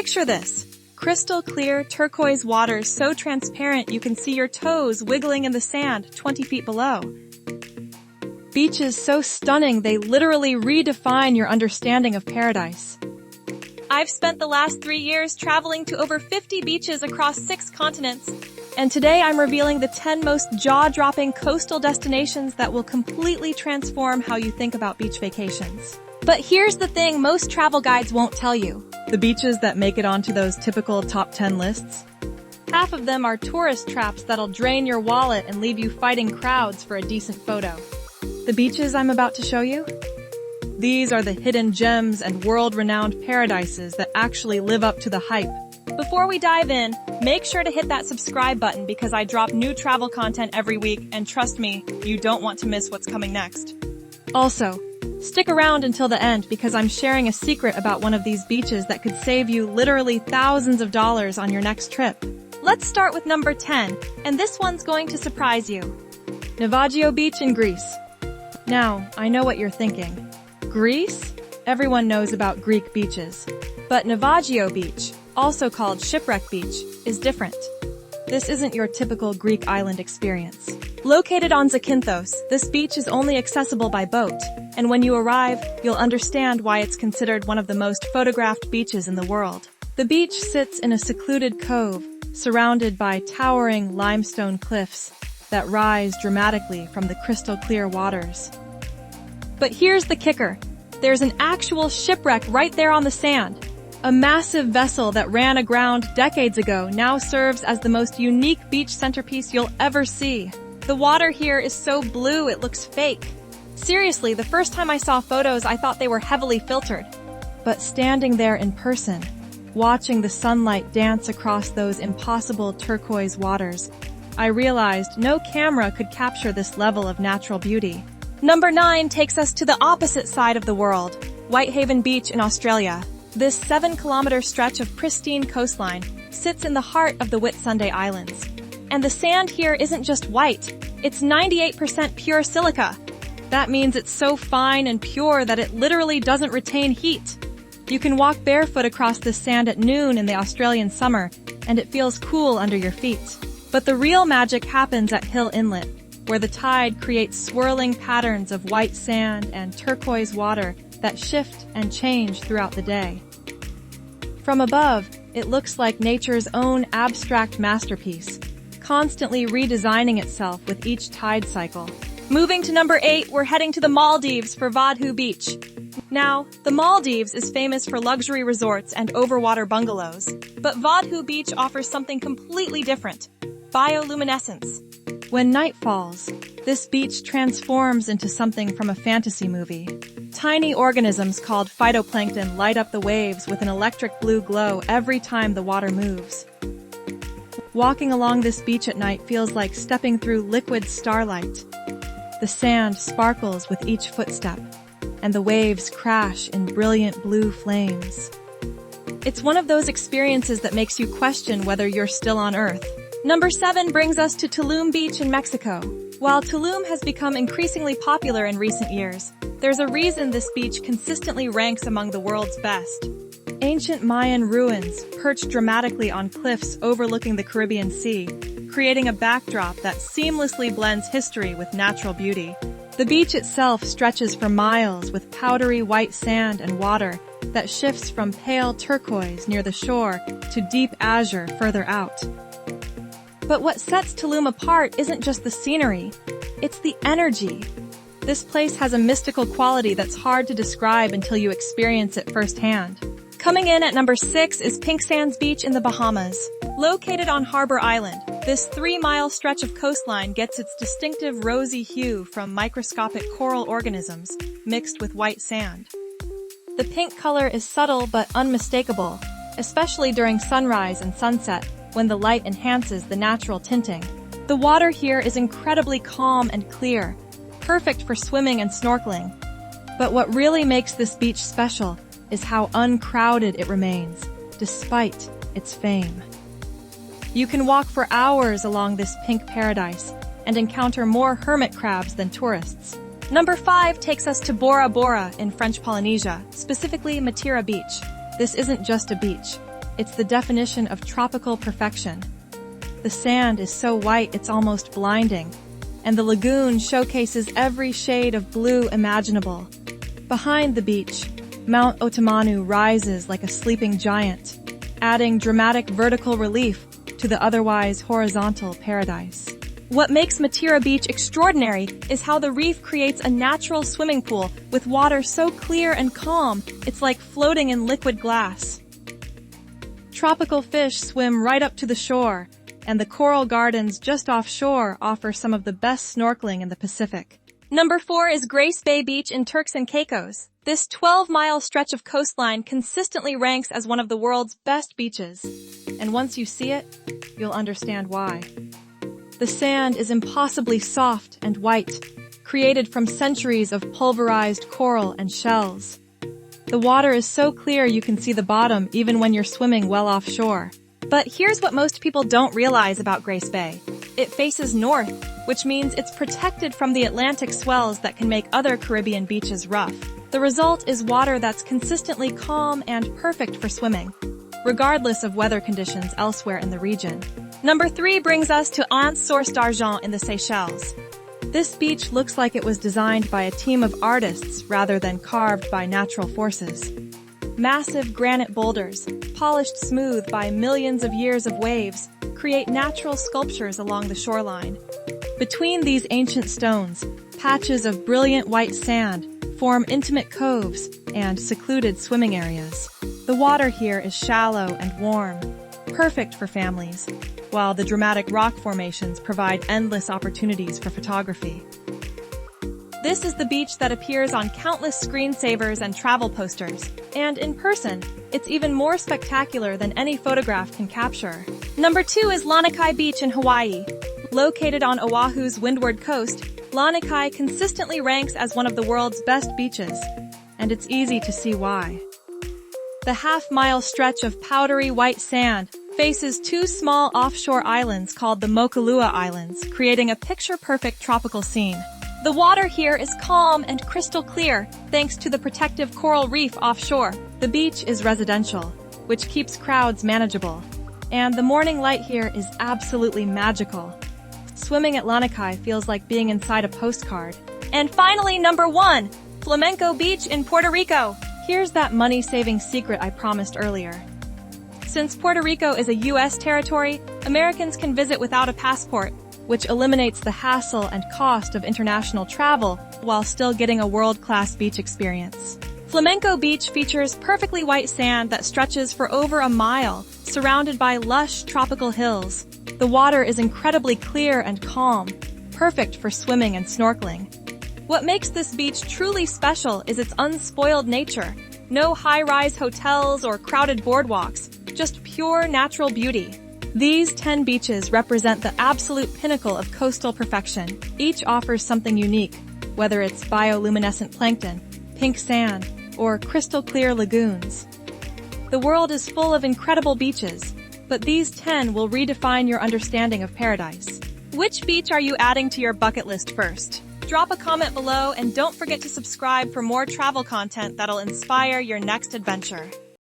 Picture this. Crystal clear turquoise waters so transparent you can see your toes wiggling in the sand 20 feet below. Beaches so stunning they literally redefine your understanding of paradise. I've spent the last 3 years traveling to over 50 beaches across 6 continents, and today I'm revealing the 10 most jaw-dropping coastal destinations that will completely transform how you think about beach vacations. But here's the thing most travel guides won't tell you. The beaches that make it onto those typical top 10 lists? Half of them are tourist traps that'll drain your wallet and leave you fighting crowds for a decent photo. The beaches I'm about to show you? These are the hidden gems and world-renowned paradises that actually live up to the hype. Before we dive in, make sure to hit that subscribe button because I drop new travel content every week, and trust me, you don't want to miss what's coming next. Also, stick around until the end because I'm sharing a secret about one of these beaches that could save you literally thousands of dollars on your next trip. Let's start with number 10, and this one's going to surprise you. Navajo Beach in Greece. Now, I know what you're thinking. Greece? Everyone knows about Greek beaches. But Navajo Beach, also called Shipwreck Beach, is different. This isn't your typical Greek island experience. Located on Zakynthos, this beach is only accessible by boat, and when you arrive, you'll understand why it's considered one of the most photographed beaches in the world. The beach sits in a secluded cove, surrounded by towering limestone cliffs that rise dramatically from the crystal-clear waters. But here's the kicker. There's an actual shipwreck right there on the sand. A massive vessel that ran aground decades ago now serves as the most unique beach centerpiece you'll ever see. The water here is so blue it looks fake. Seriously, the first time I saw photos, I thought they were heavily filtered. But standing there in person, watching the sunlight dance across those impossible turquoise waters, I realized no camera could capture this level of natural beauty. Number 9 takes us to the opposite side of the world, Whitehaven Beach in Australia. This 7-kilometer stretch of pristine coastline sits in the heart of the Whitsunday Islands. And the sand here isn't just white, it's 98% pure silica. That means it's so fine and pure that it literally doesn't retain heat. You can walk barefoot across this sand at noon in the Australian summer, and it feels cool under your feet. But the real magic happens at Hill Inlet, where the tide creates swirling patterns of white sand and turquoise water that shift and change throughout the day. From above, it looks like nature's own abstract masterpiece, constantly redesigning itself with each tide cycle. Moving to number 8, we're heading to the Maldives for Vadhu Beach. Now, the Maldives is famous for luxury resorts and overwater bungalows, but Vadhu Beach offers something completely different: bioluminescence. When night falls, this beach transforms into something from a fantasy movie. Tiny organisms called phytoplankton light up the waves with an electric blue glow every time the water moves. Walking along this beach at night feels like stepping through liquid starlight. The sand sparkles with each footstep, and the waves crash in brilliant blue flames. It's one of those experiences that makes you question whether you're still on Earth. Number 7 brings us to Tulum Beach in Mexico. While Tulum has become increasingly popular in recent years, there's a reason this beach consistently ranks among the world's best. Ancient Mayan ruins perch dramatically on cliffs overlooking the Caribbean Sea, creating a backdrop that seamlessly blends history with natural beauty. The beach itself stretches for miles with powdery white sand and water that shifts from pale turquoise near the shore to deep azure further out. But what sets Tulum apart isn't just the scenery, it's the energy. This place has a mystical quality that's hard to describe until you experience it firsthand. Coming in at number 6 is Pink Sands Beach in the Bahamas. Located on Harbor Island, this 3-mile stretch of coastline gets its distinctive rosy hue from microscopic coral organisms mixed with white sand. The pink color is subtle but unmistakable, especially during sunrise and sunset, when the light enhances the natural tinting. The water here is incredibly calm and clear, perfect for swimming and snorkeling. But what really makes this beach special is how uncrowded it remains, despite its fame. You can walk for hours along this pink paradise and encounter more hermit crabs than tourists. Number 5 takes us to Bora Bora in French Polynesia, specifically Matira Beach. This isn't just a beach. It's the definition of tropical perfection. The sand is so white it's almost blinding, and the lagoon showcases every shade of blue imaginable. Behind the beach, Mount Otomanu rises like a sleeping giant, adding dramatic vertical relief to the otherwise horizontal paradise. What makes Matira Beach extraordinary is how the reef creates a natural swimming pool with water so clear and calm, it's like floating in liquid glass. Tropical fish swim right up to the shore, and the coral gardens just offshore offer some of the best snorkeling in the Pacific. Number 4 is Grace Bay Beach in Turks and Caicos. This 12-mile stretch of coastline consistently ranks as one of the world's best beaches. And once you see it, you'll understand why. The sand is impossibly soft and white, created from centuries of pulverized coral and shells. The water is so clear you can see the bottom even when you're swimming well offshore. But here's what most people don't realize about Grace Bay. It faces north, which means it's protected from the Atlantic swells that can make other Caribbean beaches rough. The result is water that's consistently calm and perfect for swimming, regardless of weather conditions elsewhere in the region. Number 3 brings us to Anse Source d'Argent in the Seychelles. This beach looks like it was designed by a team of artists rather than carved by natural forces. Massive granite boulders, polished smooth by millions of years of waves, create natural sculptures along the shoreline. Between these ancient stones, patches of brilliant white sand form intimate coves and secluded swimming areas. The water here is shallow and warm, perfect for families, while the dramatic rock formations provide endless opportunities for photography. This is the beach that appears on countless screensavers and travel posters, and in person, it's even more spectacular than any photograph can capture. Number 2 is Lanikai Beach in Hawaii. Located on Oahu's windward coast, Lanikai consistently ranks as one of the world's best beaches, and it's easy to see why. The half-mile stretch of powdery white sand faces 2 small offshore islands called the Mokulua Islands, creating a picture-perfect tropical scene. The water here is calm and crystal clear thanks to the protective coral reef offshore. The beach is residential, which keeps crowds manageable. And the morning light here is absolutely magical. Swimming at Lanikai feels like being inside a postcard. And finally, number 1, Flamenco Beach in Puerto Rico. Here's that money-saving secret I promised earlier. Since Puerto Rico is a U.S. territory, Americans can visit without a passport, which eliminates the hassle and cost of international travel while still getting a world-class beach experience. Flamenco Beach features perfectly white sand that stretches for over a mile, surrounded by lush tropical hills. The water is incredibly clear and calm, perfect for swimming and snorkeling. What makes this beach truly special is its unspoiled nature. No high-rise hotels or crowded boardwalks, just pure natural beauty. These 10 beaches represent the absolute pinnacle of coastal perfection. Each offers something unique, whether it's bioluminescent plankton, pink sand, or crystal clear lagoons. The world is full of incredible beaches, but these 10 will redefine your understanding of paradise. Which beach are you adding to your bucket list first? Drop a comment below and don't forget to subscribe for more travel content that'll inspire your next adventure.